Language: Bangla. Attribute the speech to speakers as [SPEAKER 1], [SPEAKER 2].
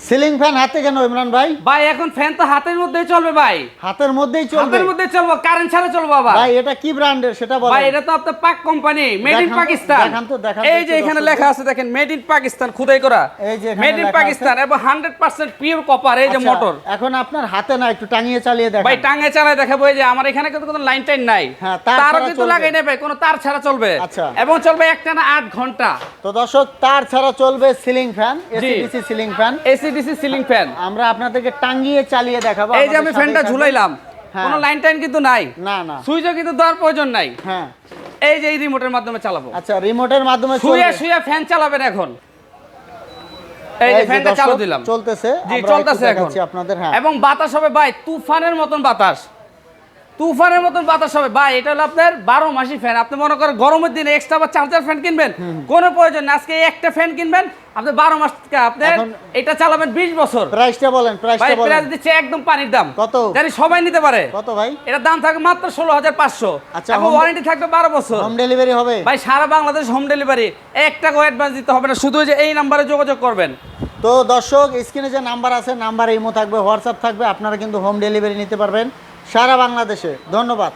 [SPEAKER 1] সিলিং ফ্যান হাতে কেন ইমরান ভাই?
[SPEAKER 2] ভাই এখন ফ্যান তো হাতের মধ্যেই চলবে ভাই।
[SPEAKER 1] হাতের মধ্যেই চলবে?
[SPEAKER 2] হাতের মধ্যেই চলবে, কারেন্ট ছাড়া চলবে আবার।
[SPEAKER 1] ভাই এটা কি ব্র্যান্ডের সেটা বলেন।
[SPEAKER 2] ভাই এটা তো আপনার পাক কোম্পানি, মেড ইন
[SPEAKER 1] দেখান তো,
[SPEAKER 2] পাকিস্তান।
[SPEAKER 1] দেখান তো, দেখান তো
[SPEAKER 2] এই যে
[SPEAKER 1] একটু
[SPEAKER 2] এখানে
[SPEAKER 1] দর্শকদের।
[SPEAKER 2] লেখা আছে দেখেন, মেড ইন পাকিস্তান খোদাই করা।
[SPEAKER 1] এই যে এখানে
[SPEAKER 2] মেড ইন
[SPEAKER 1] লেখা
[SPEAKER 2] পাকিস্তান
[SPEAKER 1] আছে।
[SPEAKER 2] এবং 100% পিওর কপার। এই যে
[SPEAKER 1] আচ্ছা,
[SPEAKER 2] মোটর।
[SPEAKER 1] এখন আপনার হাতে না, একটু টাঙিয়ে চালিয়ে দেখান।
[SPEAKER 2] ভাই টাঙ্গে চালায় দেখাবো। এই যে আমার এখানে কিন্তু কোনো লাইন টাইন নাই।
[SPEAKER 1] হ্যাঁ, তার
[SPEAKER 2] তারও
[SPEAKER 1] ছাড়া
[SPEAKER 2] কিন্তু
[SPEAKER 1] চলবে।
[SPEAKER 2] লাগাই নেই ভাই, কোনো তার ছাড়া চলবে।
[SPEAKER 1] আচ্ছা।
[SPEAKER 2] এবং চলবে একটানা 8 ঘন্টা।
[SPEAKER 1] তো দর্শক, তার ছাড়া চলবে সিলিং ফ্যান,
[SPEAKER 2] জি।
[SPEAKER 1] AC DC ceiling fan.
[SPEAKER 2] AC DC ceiling fan.
[SPEAKER 1] আমরা আপনাদেরকে টাঙিয়ে চালিয়ে দেখাবো।
[SPEAKER 2] এই যে আমি
[SPEAKER 1] আমাদের
[SPEAKER 2] ফ্যানটা
[SPEAKER 1] সাথেই থাকবেন।
[SPEAKER 2] ঝুলাইলাম,
[SPEAKER 1] হ্যাঁ।
[SPEAKER 2] কোনো লাইন টাইন কিন্তু নাই।
[SPEAKER 1] না না।
[SPEAKER 2] সুইচও কিন্তু দেওয়ার প্রয়োজন নাই।
[SPEAKER 1] হ্যাঁ।
[SPEAKER 2] এই যে এই রিমোটের মাধ্যমে চালাবো।
[SPEAKER 1] আচ্ছা, রিমোটের মাধ্যমে
[SPEAKER 2] শুয়ে
[SPEAKER 1] চলবে।
[SPEAKER 2] শুয়ে ফ্যান চালাবেন এখন। এই যে
[SPEAKER 1] এই যে
[SPEAKER 2] ফ্যানটা
[SPEAKER 1] দর্শক,
[SPEAKER 2] চালু দিলাম।
[SPEAKER 1] চলতেছে।
[SPEAKER 2] জি,
[SPEAKER 1] আমরা
[SPEAKER 2] চলতেছে
[SPEAKER 1] একটু
[SPEAKER 2] এখন।
[SPEAKER 1] দেখাচ্ছি আপনাদের। হ্যাঁ।
[SPEAKER 2] এবং বাতাস হবে ভাই তুফানের মতন বাতাস। তুফানের মতন বাতাস হবে ভাই। এটা হলো আপনার 12 মাসি ফ্যান। আপনি মনে করেন গরমের দিনে এক্সট্রা বা চার্জার ফ্যান কিনবেন, কোনো প্রয়োজন না। আজকে একটা ফ্যান কিনবেন, আপনি 12 মাস আপনি
[SPEAKER 1] এখন-
[SPEAKER 2] এটা চালাবেন 20 বছর।
[SPEAKER 1] প্রাইসটা বলেন,
[SPEAKER 2] ভাই
[SPEAKER 1] প্রাইসটা বলেন।
[SPEAKER 2] প্রাইস দিচ্ছে একদম পানির দাম।
[SPEAKER 1] কত?
[SPEAKER 2] জানি সবাই নিতে পারে।
[SPEAKER 1] কত ভাই?
[SPEAKER 2] এটার দাম থাকবে মাত্র 16,500।
[SPEAKER 1] আচ্ছা,
[SPEAKER 2] এবং
[SPEAKER 1] home-
[SPEAKER 2] ওয়ারেন্টি থাকবে 12 বছর।
[SPEAKER 1] হোম ডেলিভারি হবে?
[SPEAKER 2] ভাই সারা বাংলাদেশ হোম ডেলিভারি। 1 টাকা অ্যাডভান্স দিতে হবে না, শুধু যে এই নাম্বারে যোগাযোগ করবেন।
[SPEAKER 1] তো দর্শক, স্ক্রিনে যে নাম্বার আছে, নাম্বারে ইমো থাকবে, হোয়াটসঅ্যাপ থাকবে, আপনারা কিন্তু হোম ডেলিভারি নিতে পারবেন সারা বাংলাদেশে। ধন্যবাদ।